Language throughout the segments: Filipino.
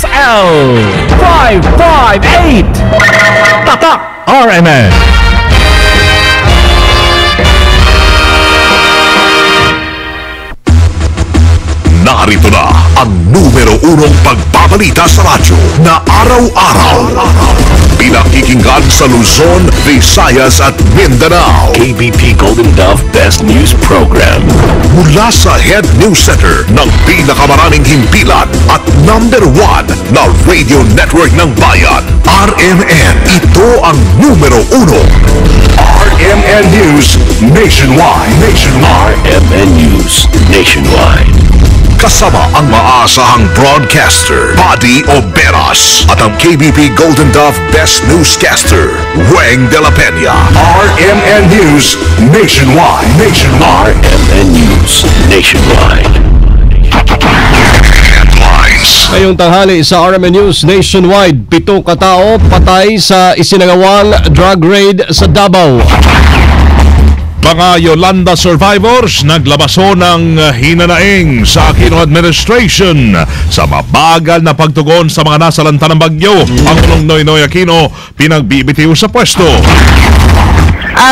SL 558 Tatak RMN. Narito na ang numero 1 pagbabalita sa radyo na araw-araw. Pinakikinggan sa Luzon, Visayas at Mindanao. KBP Golden Dove Best News Program. Mula sa Head News Center ng pinakamaraming himpilan at number 1 na radio network ng bayan, RMN. Ito ang numero 1. RMN News Nationwide. RMN News Nationwide. Kasama ang maasahang broadcaster, Buddy Oberas, at ang KBP Golden Dove Best Newscaster, Weng de la Peña. RMN News Nationwide. RMN News Nationwide. Headlines. Ngayong tanghali sa RMN News Nationwide, 7 katao patay sa isinagawang drug raid sa Davao. Mga Yolanda survivors naglabaso ng hinanaing sa Aquino administration sa mabagal na pagtugon sa mga nasalanta ng bagyo. Ang Pangulong Noynoy Aquino pinagbibitiw sa pwesto.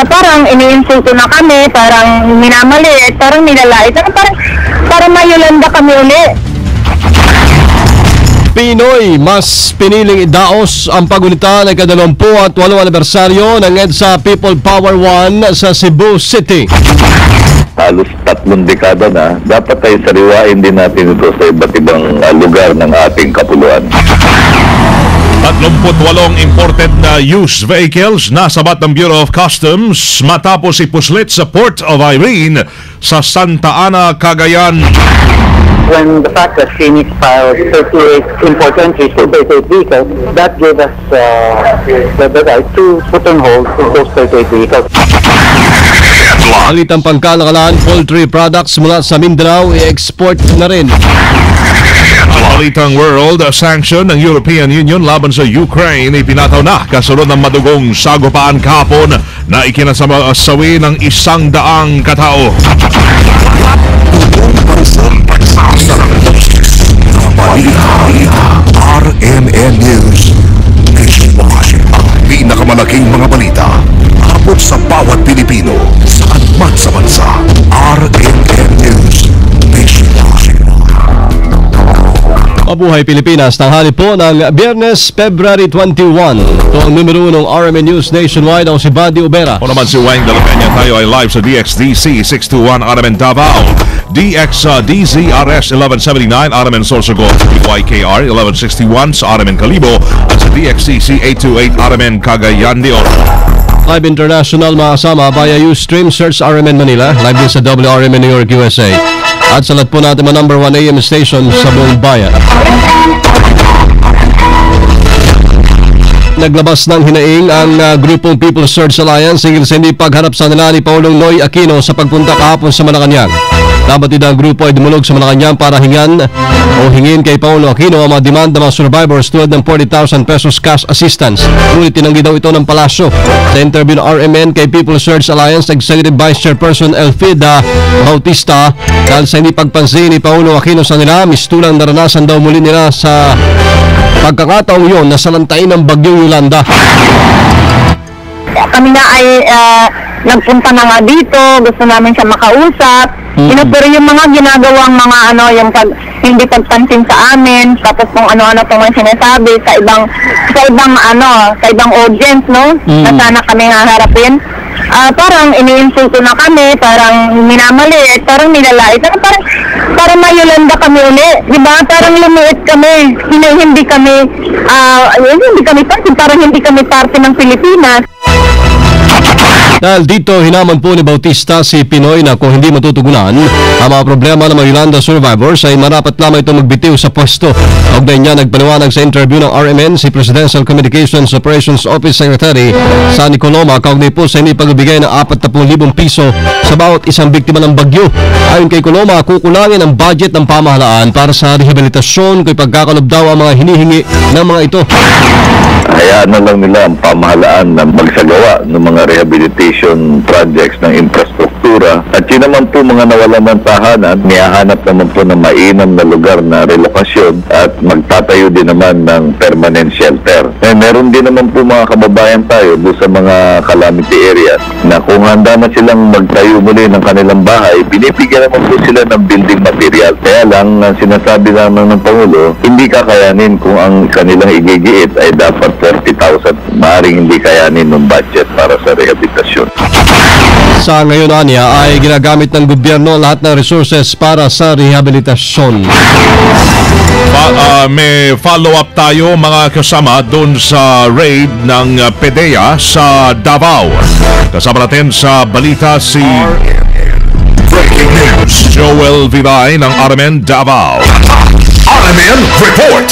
Parang iniinsulto na kami, parang minamaliit, parang nilalait, parang may Yolanda kami ulit. Pinoy mas piniling idaos ang pagunita ng ika-28 anibersaryo ng EDSA People Power 1 sa Cebu City. Halos 3 dekada na, dapat ay sariwain din natin ito sa iba't ibang lugar ng ating kapuluan. 38 imported na used vehicles nasabat ng Bureau of Customs matapos ipuslit sa Port of Irene sa Santa Ana, Cagayan. When the fact that Phoenix filed 38 import entries for 38 vehicles, that gave us the right to put on hold those 38 vehicles. Alitang pangkalakalan, poultry products mula sa Mindanao i-export na rin. Balitang world, sanction ng European Union laban sa Ukraine ipinataw na kasunod ng madugong sagupaan kahapon na ikinasawi ng 100 katao. RMN News Nationwide. Ang pinakamalaking mga balita abot sa bawat Pilipino saan man sa bansa. RMN News Nationwide. Mabuhay Pilipinas, tanghali po ng Biyernes, February 21. Ito ang numero 1 ng RMN News Nationwide. Ako si Buddy Obera. O naman si Weng de la Peña. Tayo ay live sa DXDC 621 RMN Davao, DXDZRS 1179 RMN Sorsogon, YKR 1161 sa RMN Kalibo at sa DXCC 828 RMN Cagayan de Oro. Live International makasama via Ustream, search RMN Manila. Live din sa WRMN New York, USA. At sa lahat po natin mga number 1 AM station sa buong bayan. Naglabas ng hinaing ang grupong People's Search Alliance hinggil sa hindi pagharap sa nila ni Pangulong Noy Aquino sa pagpunta kahapon sa Malacanang. Nabatid ang grupo ay dumulog sa Malacanang para hingin kay Pangulong Aquino ang mga demand ng mga survivors tulad ng 40,000 pesos cash assistance. Ngunit tinanggi daw ito ng palasyo. Sa interview ng RMN kay People's Search Alliance Executive Vice Chairperson Elfida Bautista, dahil sa hindi pagpansin ni Pangulong Aquino sa nila, mistulang naranasan daw muli nila sa pagkakataong yun na salantain ng bagyong Yolanda. Kami na ay nagpunta na nga dito, gusto namin siya makausap. Pero yung mga ginagawang mga hindi pagpansin sa amin, tapos kung ano-ano pong sinasabi sa ibang audience, no? Na sana kami haharapin. Parang iniinsulto na kami, parang minamaliit, parang nilalait, parang may Yolanda kami uli, di ba? Parang lumiit kami, hindi kami parte ng Pilipinas. Dahil dito, hinaman po ni Bautista si Pinoy na kung hindi matutugunan ang mga problema ng mga Yolanda survivors ay marapat lamang itong magbitiw sa pwesto. Kaugnay niya, nagpaliwanag sa interview ng RMN si Presidential Communications Operations Office Secretary Sunny Coloma kaugnay po sa inipagibigay ng 40,000 piso sa bawat isang biktima ng bagyo. Ayon kay Coloma, kukulangin ang budget ng pamahalaan para sa rehabilitasyon kung pagkakalob daw ang mga hinihingi ng mga ito. Hayaan na lang nila ang pamahalaan na magsagawa ng mga rehabilitation rehabilitation projects ng infrastruktura. At yun naman po mga nawalan ng tahanan, niyahanap naman po ng mainam na lugar na relokasyon at magtatayo din naman ng permanent shelter. Meron din naman po mga kababayan tayo doon sa mga calamity areas na kung handa na silang magtayo muli ng kanilang bahay, binibigyan naman po sila ng building material. Kaya lang, sinasabi naman ng Pangulo, hindi kakayanin kung ang kanilang igigiit ay dapat 40,000. Maaaring hindi kayanin ng budget para sa rehabilitasyon. Sa ngayon, Anya, ay ginagamit ng gobyerno lahat ng resources para sa rehabilitasyon. May follow-up tayo mga kasama doon sa raid ng PDEA sa Davao. Kasama natin sa balita si Breaking news. Joel Vivay ng RMN Davao. RMN Report.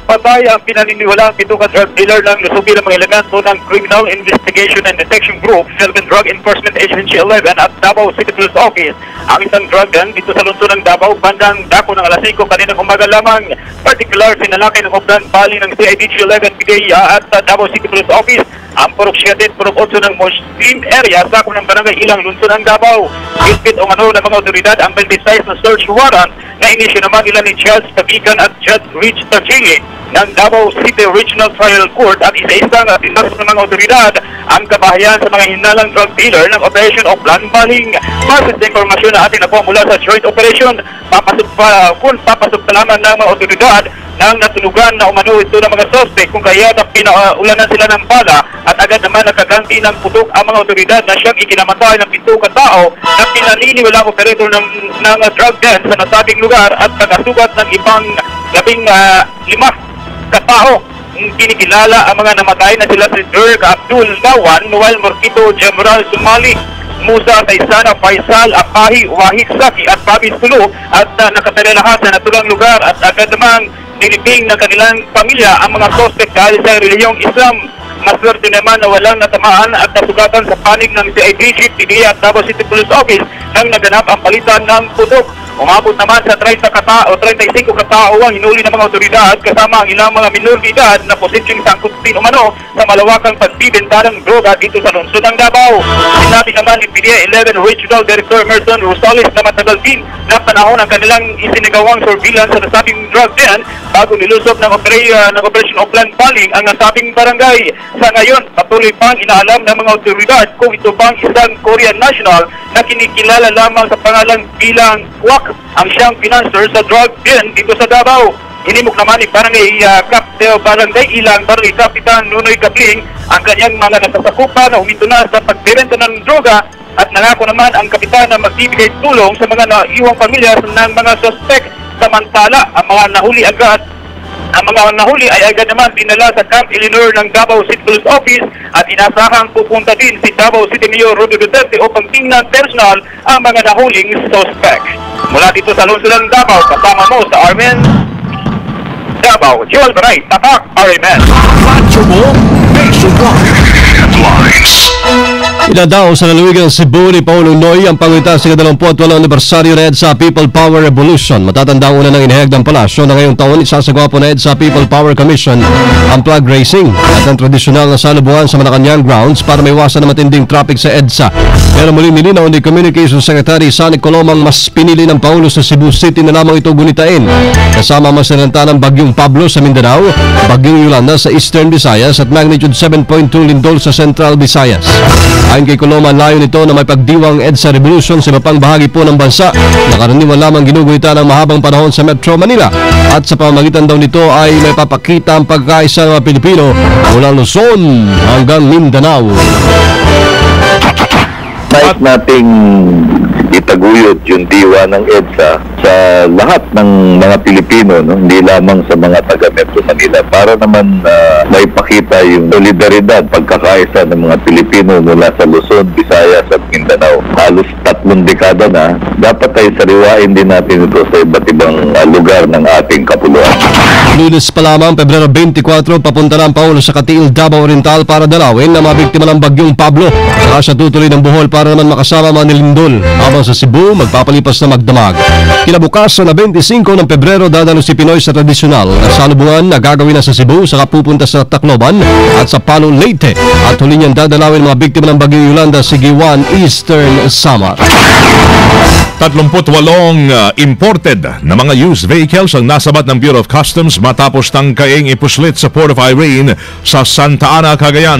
Patay ang pinaniniwalang bitukan drug dealer ng Luzon ng mga elemento ng Criminal Investigation and Detection Group, Philippine Drug Enforcement Agency 11 at Davao City Police Office. Ang isang drug gun dito sa lungsod ng Davao, bandang dako ng alas 5 kaninang umaga lamang. Particular sinalakay ng Obran Bali ng CIDG 11 PDEA at Davao City Police Office ang Purok 7 at Purok 8 ng Muslim area sa ng barangay Ilang, lungsod ng Davao. Gilpit o ng mga otoridad ang 26 na search warrant na inisyo naman nila ni Judge Tabigan at Judge Rich Tajili ng Davao City Regional Trial Court at isa-isang tinas ng mga otoridad ang kabahayan sa mga hinalang drug dealer ng Operation Obran Baling. Basis sa informasyon na ating nakuha mula sa joint operation, papasok pa lamang ng mga otoridad nang natulugan na umano ito ng mga suspect kung kaya na pinaulanan sila ng bala at agad naman nakaganti ng putok ang mga otoridad na siyang ikinamatay ng 7 katao na pinaniniwalang operator ng drug den sa nasabing lugar at pagkasugat ng ibang 15 katao. Kinikilala ang mga namatay na sila si Dirk Abdul Lawan, Noel Morquito, General Sumali, Musa Taysana, Faisal, Apahi, Wahid Saki at Bobby Sulu at nakatalahan sa natulang lugar at agad namang nilibing ng kanilang pamilya ang mga suspect dahil sa reliyong Islam. Maswerte naman na walang natamaan at nasugatan sa panig ng CIDG, PDEA at Davao City Police Office nang naganap ang palitan ng putok. Umabot naman sa 35 katao ang hinuli ng mga otoridad kasama ang ilang mga minor de edad na posibleng sangkot din umano sa malawakang pagbibenta ng droga dito sa lungsod ng Davao. Sinabi naman ni PDEA 11 Regional Director Merton Rosales na matagal din na panahon ang kanilang isinigawang surveillance sa nasabing drug den bago nilusob ng Operation Obran Baling ang nasabing barangay. Sa ngayon, patuloy pang inaalam ng mga otoridad kung ito bang isang Korean national na kinikilala lamang sa pangalang bilang Kwak ang siyang financer sa drug den dito sa Davao. Inimok naman ni Barangay Ilang, Barangay Kapitan Nunoy Kapling ang kanyang mga nasasakupan na huminto na sa pagbebenta ng droga at nangako naman ang kapitan na magbibigay tulong sa mga naiwang pamilya ng mga suspect. Samantala, ang mga nahuli ay agad naman dinala sa Camp Eleanor ng Davao City Police Office at inasahang pupunta din si Davao City Mayor Rudy Duterte upang tingnan personal ang mga nahuling suspect. Mula dito sa lungsod ng Davao, kasama mo sa RMN Davao, Joel Baray, Tatak, RMN. Radyo mo nationwide. Headlines. Inadaw sa lalawigan Cebu ni Paulong Noy ang pangunita sa 28 anibersaryo na EDSA People Power Revolution. Matatanda una ng inihayag ng palasyo na ngayong taon isasagawa po na EDSA People Power Commission ang flag racing at ang tradisyonal na salubungan sa Malacanang grounds para maiwasan na matinding traffic sa EDSA. Pero muli nilinaw ni Communications Secretary Sani Colomang mas pinili ng Pangulo sa Cebu City na lamang ito gunitain. Kasama masalanta ng Bagyong Pablo sa Mindanao, Bagyong Yolanda sa Eastern Visayas at magnitude 7.2 lindol sa Central Visayas. Ayon kay Coloma, layo nito na may pagdiwang EDSA Revolution sa iba pang bahagi po ng bansa na karaniwan lamang ginugunita ng mahabang panahon sa Metro Manila at sa pamamagitan daw nito ay may papakita ang pagkaisa ng mga Pilipino mula Luzon hanggang Mindanao. Nais nating itaguyod yung diwa ng EDSA sa lahat ng mga Pilipino, no? Hindi lamang sa mga taga Metro Manila, para naman may pakita yung solidaridad, pagkakaisa ng mga Pilipino mula sa Luzon, Visayas at Mindanao. Halos 3 dekada na, dapat ay sariwain din natin ito sa iba't ibang lugar ng ating kapuluan. Lunes pa lamang, Pebrero 24, papunta na ang Pangulo sa Katiil, Davao Oriental para dalawin na mga biktima ng bagyong Pablo. Saka siya tutuloy ng Bohol para naman makasama mga nilindol. Habang sa Cebu, magpapalipas na magdamag. Kinabukasan na 25 ng Pebrero, dadalo si Pinoy sa tradisyonal na salubungan na gagawin na sa Cebu, saka pupunta sa Tacloban at sa Palo, Leyte. At huli niyang dadalawin mga biktima ng bagyong Yolanda, Sigiwan, Eastern Samar. 38 imported na mga used vehicles ang nasabat ng Bureau of Customs matapos tangkaing ipuslit sa Port of Irene sa Santa Ana, Cagayan.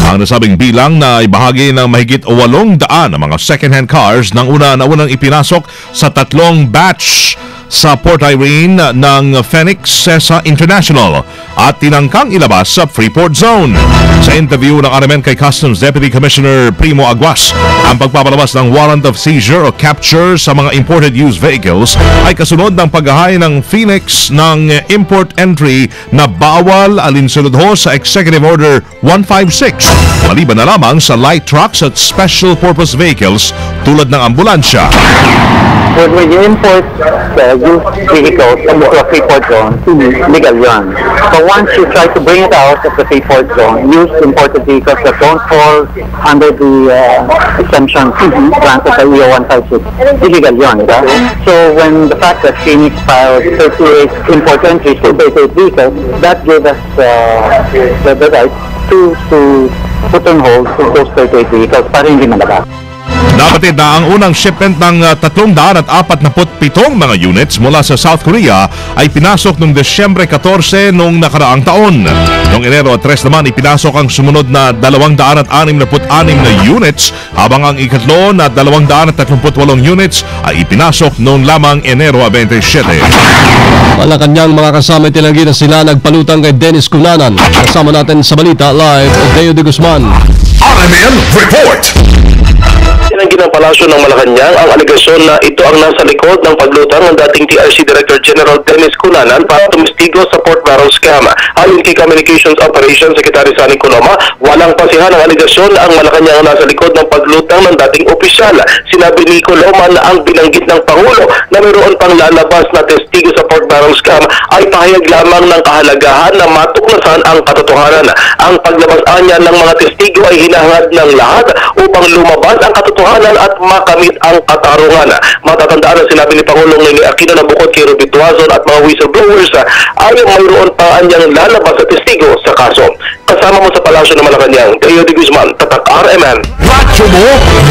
Ang nasabing bilang na ibahagi ng mahigit 800 na mga second-hand cars nang unang ipinasok sa 3 batch sa Port Irene ng Phoenix CESA International at tinangkang ilabas sa Freeport Zone. Sa interview ng RMN kay Customs Deputy Commissioner Primo Aguas, ang pagpapalabas ng warrant of seizure o capture sa mga imported used vehicles ay kasunod ng paghahay ng Phoenix ng import entry na bawal alinsunod sa Executive Order 156, maliban na lamang sa light trucks at special purpose vehicles tulad ng ambulansya. When you import used vehicles into a Freeport Zone, legal yun. But once you try to bring it out of the Freeport Zone, used imported vehicles that don't fall under the exemption granted by EO 156, illegal yun. So when the fact that Phoenix filed 38 import entries to 38 vehicles, that gave us the right to put on hold those 38 vehicles para hindi malabas. Napatid na ang unang shipment ng 347 mga units mula sa South Korea ay pinasok noong Desyembre 14 noong nakaraang taon. Noong Enero 3 naman ipinasok ang sumunod na 266 na units, habang ang ikatlo na 238 units ay ipinasok noong lamang Enero 27. Malacanang mga kasama itinanggi na sila nagpalutang kay Dennis Cunanan. Kasama natin sa Balita Live, Deo de Guzman. RMN Report. Tinanggi ng Palasyo ng Malacanang ang alegasyon na ito ang nasa likod ng paglutang ng dating TRC Director General Dennis Cunanan para tumistigo sa Port Barrel scam. Ayon kay Communications Operations Secretary Sunny Coloma, walang pasihan ng alegasyon na ang Malacanang nasa likod ng paglutang ng dating opisyal. Sinabi ni Coloma na ang binanggit ng Pangulo na mayroon pang lalabas na testigo sa Port Barrel scam ay pahayag lamang ng kahalagahan na matuklasan ang katotohanan. Ang paglabas niya ng mga testigo ay hinahangad ng lahat upang lumabas ang katotohanan at makamit ang katarungan. Matatandaan na sinabi ni Pangulong Ninoy Aquino na bukod kay Ruby Tuazon at mga whistleblowers ay mayroon pa anyang lalabas sa testigo sa kaso. Kasama mo sa Palasyo ng Malacanang, Deo de Guzman, Tatak RMN. Radyo mo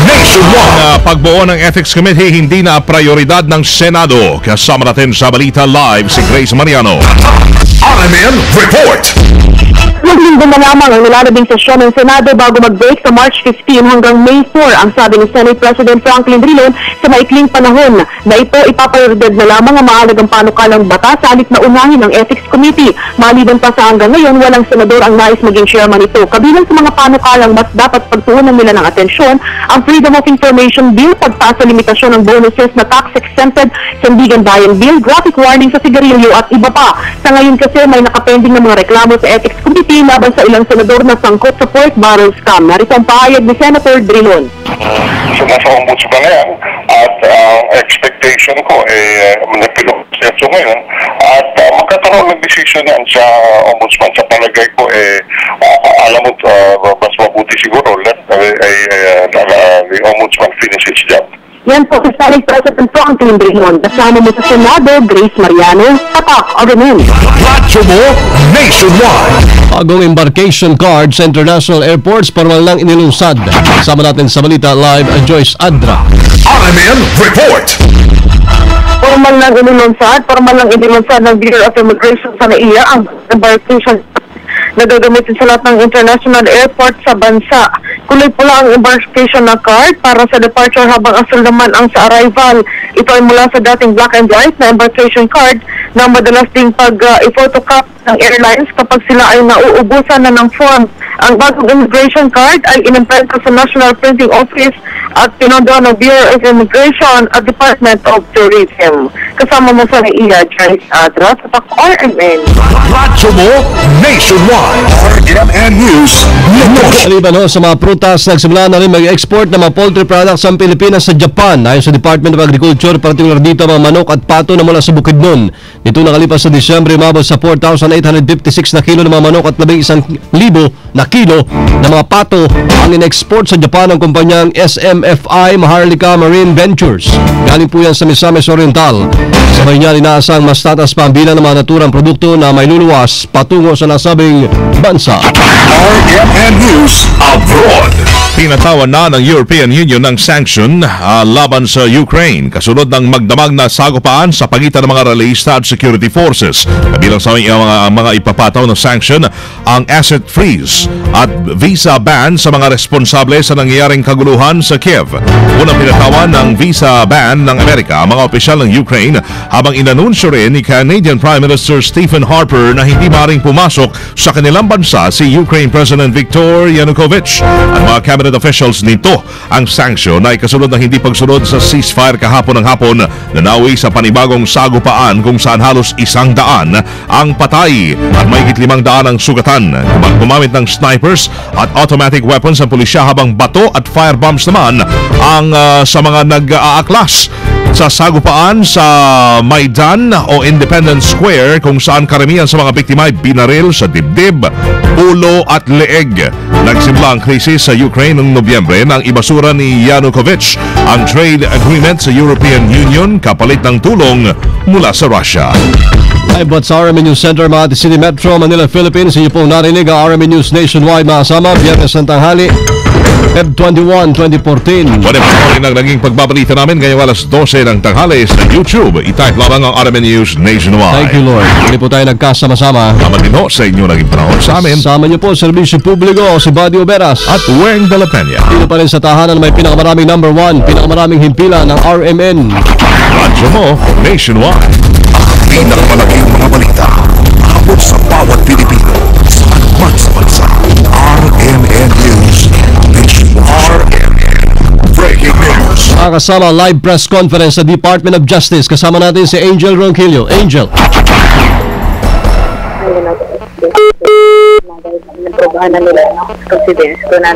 nationwide. Pagbuo ng Ethics Committee hindi na prioridad ng Senado. Kasama natin sa Balita Live si Grace Mariano. RMN Report. Naglinggo na lamang ang nilalabing sesyon ng Senado bago mag-break sa March 15 hanggang May 4, ang sabi ni Senate President Franklin Drilon sa maikling panahon na ito ipaprioridad na lamang ang mahalagang panukalang batas sa halip na unahin ng Ethics Committee. Maliban pa sa hanggang ngayon, walang senador ang nais maging chairman ito. Kabilang sa mga panukalang mas dapat pagtuunan nila ng atensyon ang Freedom of Information Bill, pagtaas sa limitasyon ng bonuses na tax-exempted, Sandigan Bayan Bill, graphic warning sa sigarilyo at iba pa. Sa ngayon kasi may nakapending na mga reklamo sa Ethics Committee laban sa ilang senador na sangkot sa Port Barrel scam. Narito ang pahayag ni Senator Drilon. So nasa ombudsman na yan at expectation ko manipulosesyo ngayon at magkakaroon ng decision yan sa ombudsman. Sa palagay ko alam mo mas mabuti siguro let the ombudsman finish its job. Yan po si Senate President Franklin Drilon. Kasama mo sa Senado, Grace Mariano, Tatak RMN. Radyo mo nationwide. Bagong embarkation card sa international airports formal lang inilunsad. Kasama natin sa Balita Live, Joyce Adra. RMN Report. Formal lang inilunsad ng Bureau of Immigration sa NAIA ang embarkation na gagamitin sa lahat ng international airport sa bansa. Kulay pula ang embarkation na card para sa departure habang asul naman ang sa arrival. Ito ay mula sa dating black and white na embarkation card na madalas ding i-photocopy ng airlines kapag sila ay nauubusan na ng form. Ang bagong immigration card ay inimprenta sa National Printing Office at pinundo ng Bureau of Immigration at Department of Tourism. Kasama mo sa NAIA, Joyce Adra, sa RMN. Radyo mo nationwide. RMN News Network. Maliban ho sa mga prutas, nagsimula na rin mag-export ng mga poultry products ang Pilipinas sa Japan. Ayon sa Department of Agriculture, partikular dito mga manok at pato na mula sa Bukidnon. Nito nakalipas sa Disyembre, umabot sa 4,856 na kilo ng mga manok at 11,000 na kilo ng mga pato ang in-export sa Japan ng kumpanyang SMFI Maharlika Marine Ventures. Galing po yan sa Misamis Oriental. Sabay niya, inaasang mas tatas pa ang bilang ng mga naturang produkto na may luluwas patungo sa nasabing bansa. RMN News Abroad. Pinatawan na ng European Union ng sanction laban sa Ukraine kasunod ng magdamag na sagupaan sa pagitan ng mga realista at security forces. Kabilang sa mga ipapataw na sanction ang asset freeze at visa ban sa mga responsable sa nangyayaring kaguluhan sa Kiev. Unang pinatawan ng visa ban ng Amerika ang mga opisyal ng Ukraine habang inanunsyo rin ni Canadian Prime Minister Stephen Harper na hindi maaaring pumasok sa kanilang bansa si Ukraine President Viktor Yanukovych. Ang mga cabinet officials nito ang sanction ay kasunod ng hindi pagsunod sa ceasefire kahapon ng hapon na nauwi sa panibagong sagupaan kung saan halos 100 ang patay at mahigit 500 ang sugatan. Gumamit ng snipers at automatic weapons ang pulisya habang bato at firebombs naman ang sa mga nag-aaklas sa sagupaan sa Maidan o Independence Square kung saan karamihan sa mga biktima ay binaril sa dibdib, ulo at leeg. Nagsimula ang krisis sa Ukraine noong Nobyembre nang ibasura ni Yanukovych ang trade agreement sa European Union kapalit ng tulong mula sa Russia. Live at sa RMN News Center, Makati City Metro, Manila, Philippines. Inyo pong narinig ang RMN News Nationwide mga kasama. Biyernes ng tanghali, Feb 21, 2014. Pwede pa rin ang naging pagbabalita namin ngayong alas 12 ng tanghali sa YouTube. I-type lamang ang RMN News Nationwide. Thank you, Lord. Hindi po tayo nagkasama-sama. Salamat din ho sa inyo naging panahon sa amin. Sama niyo po, Serbisyo Publiko, si Buddy Oberas. At Weng de la Peña. Dito pa rin sa tahanan may pinakamaraming number 1, pinakamaraming himpila ng RMN. Radyo mo Nationwide. Pinakamalaking mga balita abot sa bawat Pilipino saan man sa bansa. RMN News Nationwide. RMN Breaking News. Kasama live press conference sa Department of Justice. Kasama natin si Angel Ronquillo. Angel. Nagprobahan na nila, no? Confidence ko na